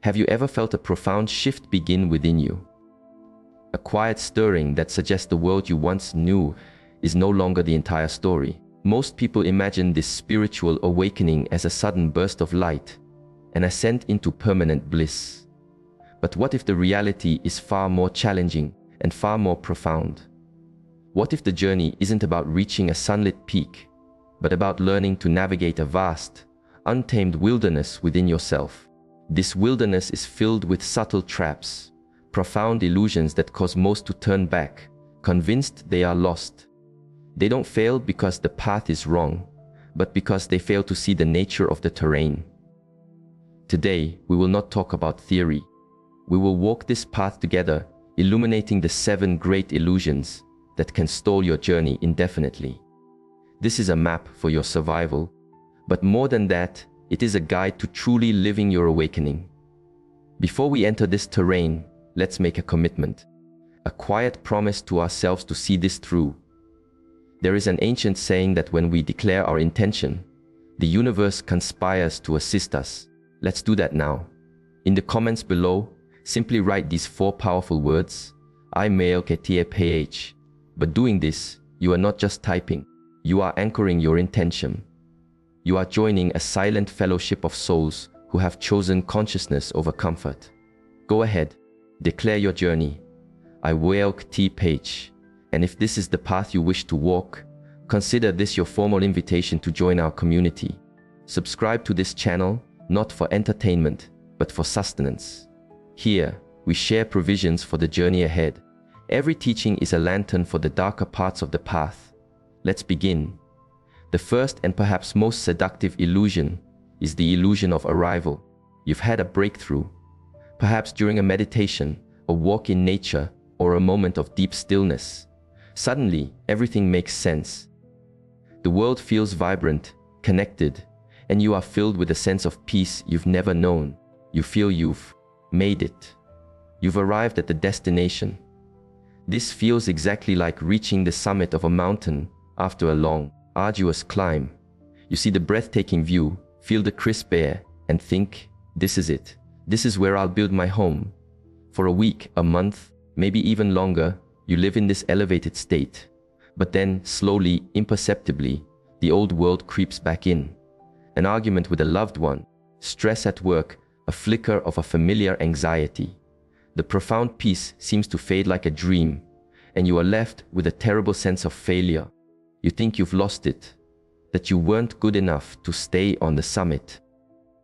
Have you ever felt a profound shift begin within you? A quiet stirring that suggests the world you once knew is no longer the entire story. Most people imagine this spiritual awakening as a sudden burst of light, an ascent into permanent bliss. But what if the reality is far more challenging and far more profound? What if the journey isn't about reaching a sunlit peak, but about learning to navigate a vast, untamed wilderness within yourself? This wilderness is filled with subtle traps, profound illusions that cause most to turn back, convinced they are lost. They don't fail because the path is wrong, but because they fail to see the nature of the terrain. Today, we will not talk about theory. We will walk this path together, illuminating the 7 great illusions that can stall your journey indefinitely. This is a map for your survival, but more than that, it is a guide to truly living your awakening. Before we enter this terrain, let's make a commitment, a quiet promise to ourselves to see this through. There is an ancient saying that when we declare our intention, the universe conspires to assist us. Let's do that now. In the comments below, simply write these 4 powerful words, I mail KTAPH. But doing this, you are not just typing, you are anchoring your intention. You are joining a silent fellowship of souls who have chosen consciousness over comfort. Go ahead, declare your journey. I will KTAPH. And if this is the path you wish to walk, consider this your formal invitation to join our community. Subscribe to this channel, not for entertainment, but for sustenance. Here, we share provisions for the journey ahead. Every teaching is a lantern for the darker parts of the path. Let's begin. The first and perhaps most seductive illusion is the illusion of arrival. You've had a breakthrough, perhaps during a meditation, a walk in nature, or a moment of deep stillness. Suddenly, everything makes sense. The world feels vibrant, connected, and you are filled with a sense of peace you've never known. You feel you've made it. You've arrived at the destination. This feels exactly like reaching the summit of a mountain after a long, arduous climb. You see the breathtaking view, feel the crisp air, and think, this is it. This is where I'll build my home. For a week, a month, maybe even longer, you live in this elevated state. But then, slowly, imperceptibly, the old world creeps back in. An argument with a loved one, stress at work, a flicker of a familiar anxiety. The profound peace seems to fade like a dream, and you are left with a terrible sense of failure. You think you've lost it, that you weren't good enough to stay on the summit.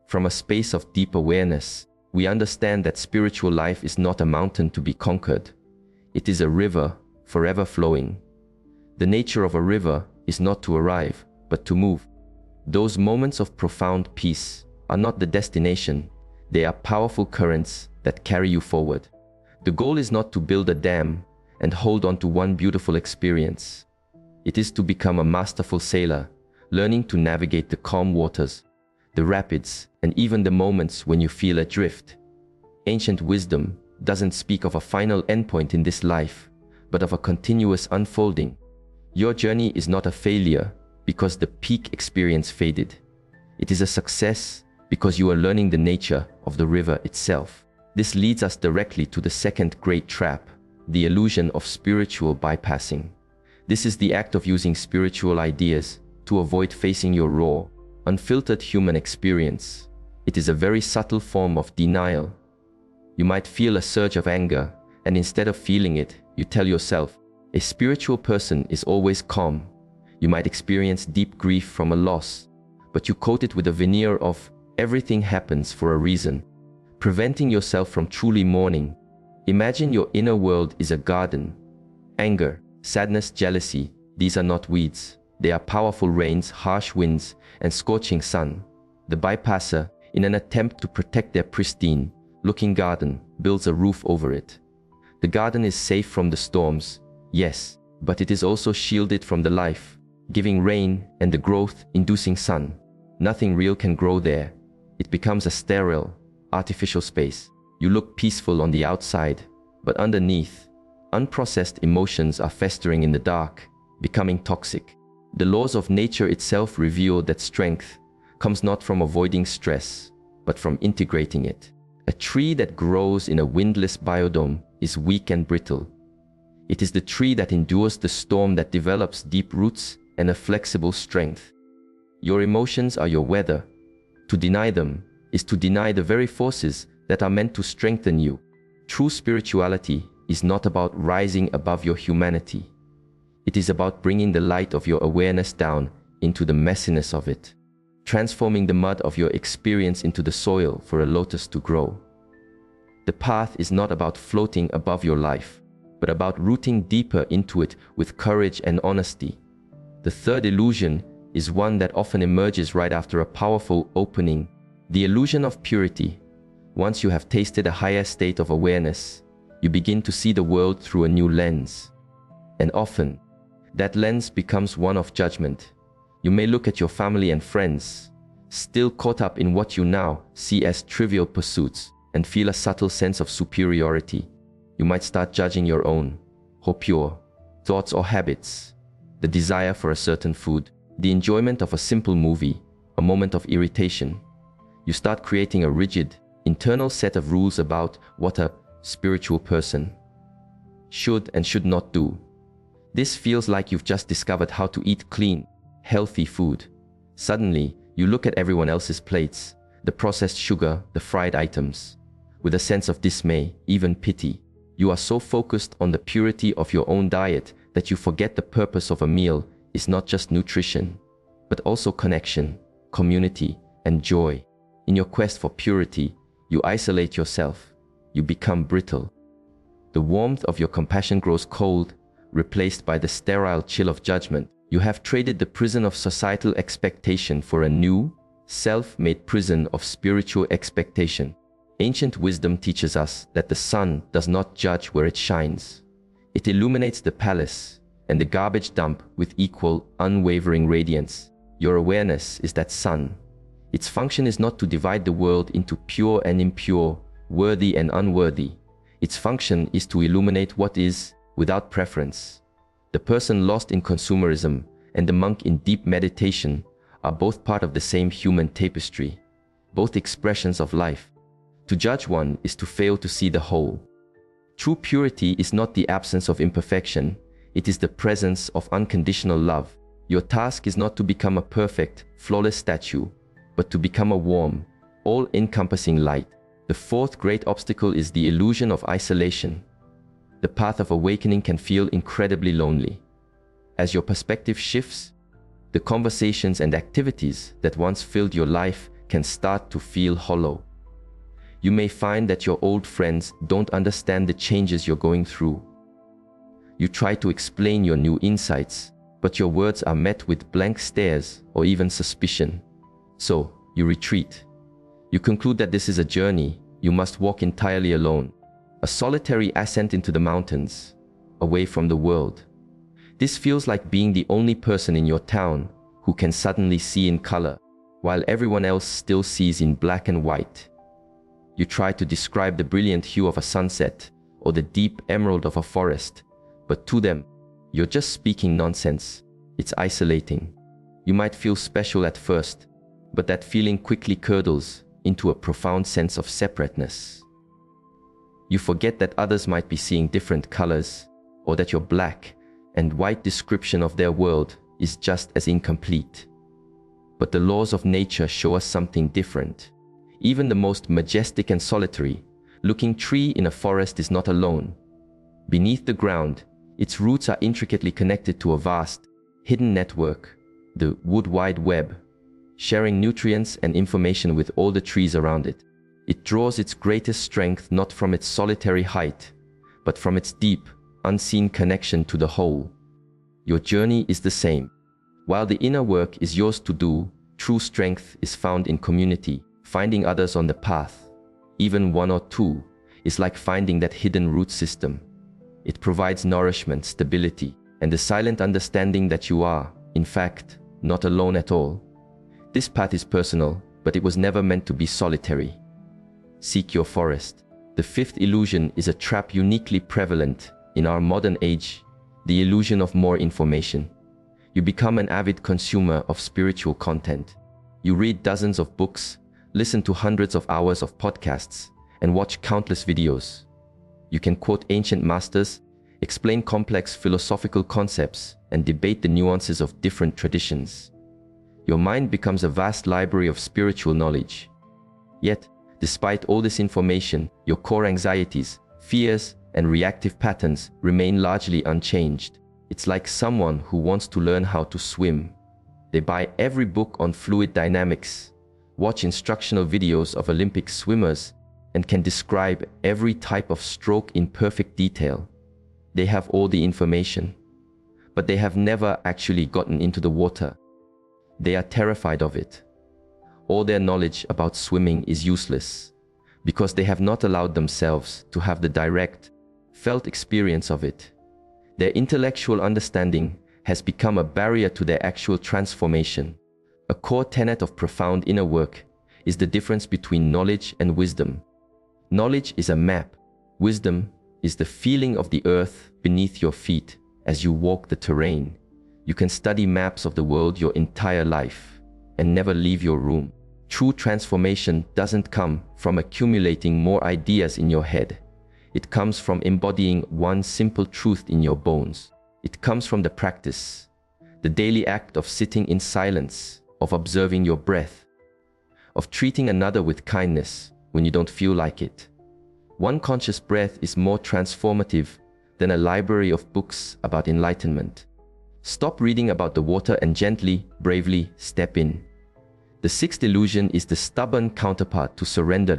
From a space of deep awareness, we understand that spiritual life is not a mountain to be conquered. It is a river, forever flowing. The nature of a river is not to arrive, but to move. Those moments of profound peace are not the destination. They are powerful currents that carry you forward. The goal is not to build a dam and hold on to one beautiful experience. It is to become a masterful sailor, learning to navigate the calm waters, the rapids, and even the moments when you feel adrift. Ancient wisdom doesn't speak of a final endpoint in this life, but of a continuous unfolding. Your journey is not a failure because the peak experience faded. It is a success because you are learning the nature of the river itself. This leads us directly to the second great trap, the illusion of spiritual bypassing. This is the act of using spiritual ideas to avoid facing your raw, unfiltered human experience. It is a very subtle form of denial. You might feel a surge of anger, and instead of feeling it, you tell yourself, a spiritual person is always calm. You might experience deep grief from a loss, but you coat it with a veneer of everything happens for a reason, preventing yourself from truly mourning. Imagine your inner world is a garden. Anger, sadness, jealousy, these are not weeds. They are powerful rains, harsh winds, and scorching sun. The bypasser, in an attempt to protect their pristine looking garden, builds a roof over it. The garden is safe from the storms, yes, but it is also shielded from the life, giving rain and the growth-inducing sun. Nothing real can grow there. It becomes a sterile, artificial space. You look peaceful on the outside, but underneath, unprocessed emotions are festering in the dark, becoming toxic. The laws of nature itself reveal that strength comes not from avoiding stress, but from integrating it. A tree that grows in a windless biodome is weak and brittle. It is the tree that endures the storm that develops deep roots and a flexible strength. Your emotions are your weather. To deny them is to deny the very forces that are meant to strengthen you. True spirituality is not about rising above your humanity. It is about bringing the light of your awareness down into the messiness of it, transforming the mud of your experience into the soil for a lotus to grow. The path is not about floating above your life, but about rooting deeper into it with courage and honesty. The third illusion is one that often emerges right after a powerful opening, the illusion of purity. Once you have tasted a higher state of awareness, you begin to see the world through a new lens. And often, that lens becomes one of judgment. You may look at your family and friends, still caught up in what you now see as trivial pursuits, and feel a subtle sense of superiority. You might start judging your own, pure thoughts or habits, the desire for a certain food, the enjoyment of a simple movie, a moment of irritation. You start creating a rigid, internal set of rules about what a spiritual person should and should not do. This feels like you've just discovered how to eat clean, healthy food. Suddenly, you look at everyone else's plates, the processed sugar, the fried items, with a sense of dismay, even pity. You are so focused on the purity of your own diet that you forget the purpose of a meal is not just nutrition, but also connection, community, and joy. In your quest for purity, you isolate yourself. You become brittle. The warmth of your compassion grows cold, replaced by the sterile chill of judgment. You have traded the prison of societal expectation for a new, self-made prison of spiritual expectation. Ancient wisdom teaches us that the sun does not judge where it shines. It illuminates the palace and the garbage dump with equal, unwavering radiance. Your awareness is that sun. Its function is not to divide the world into pure and impure, worthy and unworthy. Its function is to illuminate what is, without preference. The person lost in consumerism and the monk in deep meditation are both part of the same human tapestry, both expressions of life. To judge one is to fail to see the whole. True purity is not the absence of imperfection, it is the presence of unconditional love. Your task is not to become a perfect, flawless statue, but to become a warm, all-encompassing light. The fourth great obstacle is the illusion of isolation. The path of awakening can feel incredibly lonely. As your perspective shifts, the conversations and activities that once filled your life can start to feel hollow. You may find that your old friends don't understand the changes you're going through. You try to explain your new insights, but your words are met with blank stares or even suspicion. So, you retreat. You conclude that this is a journey you must walk entirely alone, a solitary ascent into the mountains, away from the world. This feels like being the only person in your town who can suddenly see in color, while everyone else still sees in black and white. You try to describe the brilliant hue of a sunset or the deep emerald of a forest, but to them, you're just speaking nonsense. It's isolating. You might feel special at first, but that feeling quickly curdles into a profound sense of separateness. You forget that others might be seeing different colors, or that your black and white description of their world is just as incomplete. But the laws of nature show us something different. Even the most majestic and solitary looking tree in a forest is not alone. Beneath the ground, its roots are intricately connected to a vast, hidden network, the wood wide web, sharing nutrients and information with all the trees around it. It draws its greatest strength not from its solitary height, but from its deep, unseen connection to the whole. Your journey is the same. While the inner work is yours to do, true strength is found in community. Finding others on the path, even one or two, is like finding that hidden root system. It provides nourishment, stability, and the silent understanding that you are, in fact, not alone at all. This path is personal, but it was never meant to be solitary. Seek your forest. The fifth illusion is a trap uniquely prevalent in our modern age, the illusion of more information. You become an avid consumer of spiritual content. You read dozens of books, listen to hundreds of hours of podcasts, and watch countless videos. You can quote ancient masters, explain complex philosophical concepts, and debate the nuances of different traditions. Your mind becomes a vast library of spiritual knowledge. Yet, despite all this information, your core anxieties, fears, and reactive patterns remain largely unchanged. It's like someone who wants to learn how to swim. They buy every book on fluid dynamics, watch instructional videos of Olympic swimmers, and can describe every type of stroke in perfect detail. They have all the information, but they have never actually gotten into the water. They are terrified of it. All their knowledge about swimming is useless because they have not allowed themselves to have the direct, felt experience of it. Their intellectual understanding has become a barrier to their actual transformation. A core tenet of profound inner work is the difference between knowledge and wisdom. Knowledge is a map. Wisdom is the feeling of the earth beneath your feet as you walk the terrain. You can study maps of the world your entire life and never leave your room. True transformation doesn't come from accumulating more ideas in your head. It comes from embodying one simple truth in your bones. It comes from the practice, the daily act of sitting in silence, of observing your breath, of treating another with kindness when you don't feel like it. One conscious breath is more transformative than a library of books about enlightenment. Stop reading about the water and gently, bravely step in. The sixth illusion is the stubborn counterpart to surrender,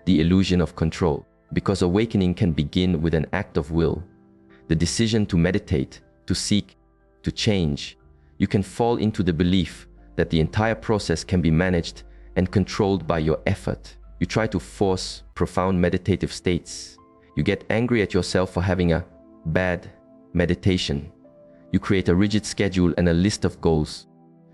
the illusion of control. Because awakening can begin with an act of will, the decision to meditate, to seek, to change. You can fall into the belief that the entire process can be managed and controlled by your effort. You try to force profound meditative states. You get angry at yourself for having a bad meditation. You create a rigid schedule and a list of goals.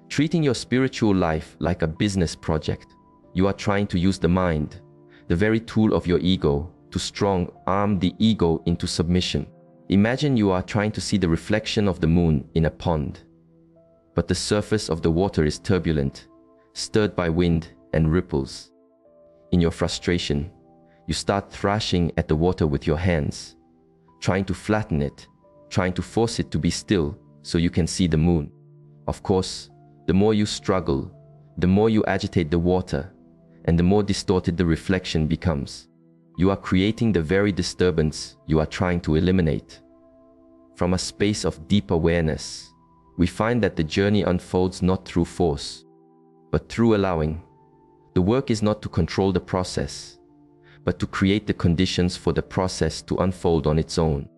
Treating your spiritual life like a business project, you are trying to use the mind, the very tool of your ego, to strong-arm the ego into submission. Imagine you are trying to see the reflection of the moon in a pond, but the surface of the water is turbulent, stirred by wind and ripples. In your frustration, you start thrashing at the water with your hands, trying to flatten it, trying to force it to be still so you can see the moon. Of course, the more you struggle, the more you agitate the water, and the more distorted the reflection becomes. You are creating the very disturbance you are trying to eliminate. From a space of deep awareness, we find that the journey unfolds not through force, but through allowing. The work is not to control the process, but to create the conditions for the process to unfold on its own.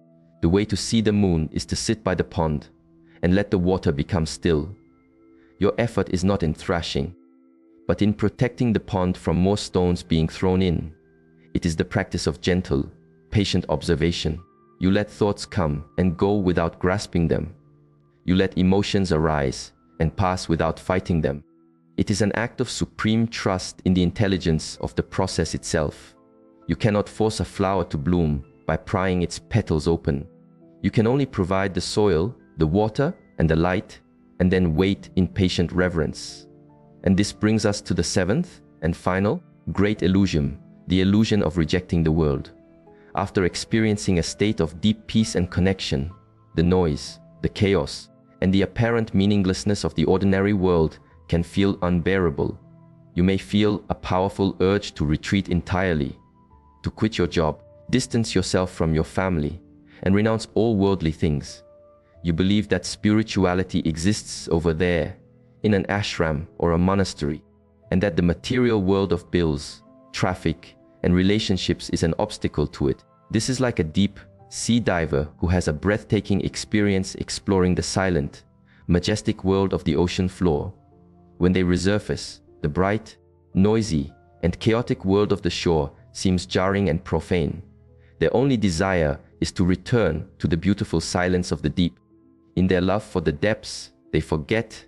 The way to see the moon is to sit by the pond and let the water become still. Your effort is not in thrashing, but in protecting the pond from more stones being thrown in. It is the practice of gentle, patient observation. You let thoughts come and go without grasping them. You let emotions arise and pass without fighting them. It is an act of supreme trust in the intelligence of the process itself. You cannot force a flower to bloom by prying its petals open. You can only provide the soil, the water, and the light, and then wait in patient reverence. And this brings us to the seventh and final great illusion, the illusion of rejecting the world. After experiencing a state of deep peace and connection, the noise, the chaos, and the apparent meaninglessness of the ordinary world can feel unbearable. You may feel a powerful urge to retreat entirely, to quit your job, distance yourself from your family, and renounce all worldly things. You believe that spirituality exists over there, in an ashram or a monastery, and that the material world of bills, traffic, and relationships is an obstacle to it. This is like a deep sea diver who has a breathtaking experience exploring the silent, majestic world of the ocean floor. When they resurface, the bright, noisy, and chaotic world of the shore seems jarring and profane. Their only desire is to return to the beautiful silence of the deep. In their love for the depths, they forget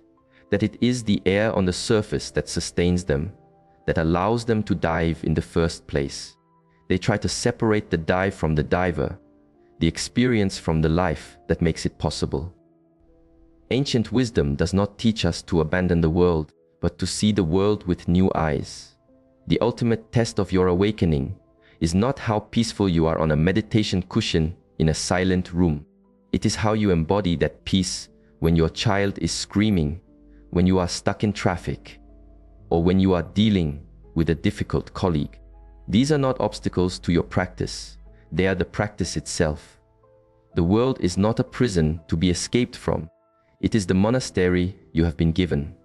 that it is the air on the surface that sustains them, that allows them to dive in the first place. They try to separate the dive from the diver, the experience from the life that makes it possible. Ancient wisdom does not teach us to abandon the world, but to see the world with new eyes. The ultimate test of your awakening is not how peaceful you are on a meditation cushion in a silent room. It is how you embody that peace when your child is screaming, when you are stuck in traffic, or when you are dealing with a difficult colleague. These are not obstacles to your practice. They are the practice itself. The world is not a prison to be escaped from. It is the monastery you have been given.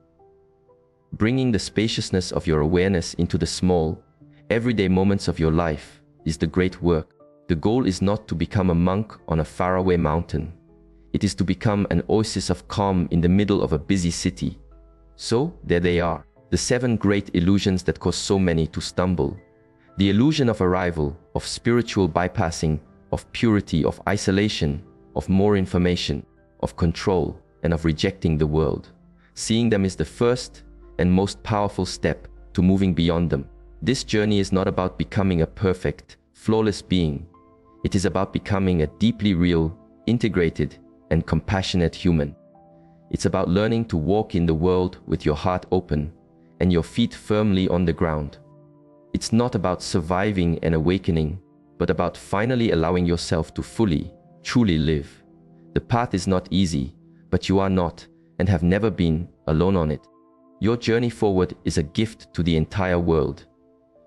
Bringing the spaciousness of your awareness into the small, everyday moments of your life is the great work. The goal is not to become a monk on a faraway mountain. It is to become an oasis of calm in the middle of a busy city. So, there they are, the 7 great illusions that cause so many to stumble. The illusion of arrival, of spiritual bypassing, of purity, of isolation, of more information, of control, and of rejecting the world. Seeing them is the first and most powerful step to moving beyond them. This journey is not about becoming a perfect, flawless being. It is about becoming a deeply real, integrated, and compassionate human. It's about learning to walk in the world with your heart open and your feet firmly on the ground. It's not about surviving and awakening, but about finally allowing yourself to fully, truly live. The path is not easy, but you are not, and have never been, alone on it. Your journey forward is a gift to the entire world.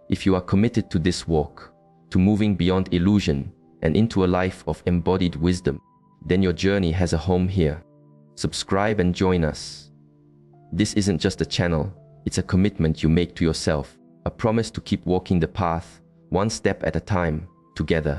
If you are committed to this walk, to moving beyond illusion and into a life of embodied wisdom, then your journey has a home here. Subscribe and join us. This isn't just a channel, it's a commitment you make to yourself, a promise to keep walking the path, one step at a time, together.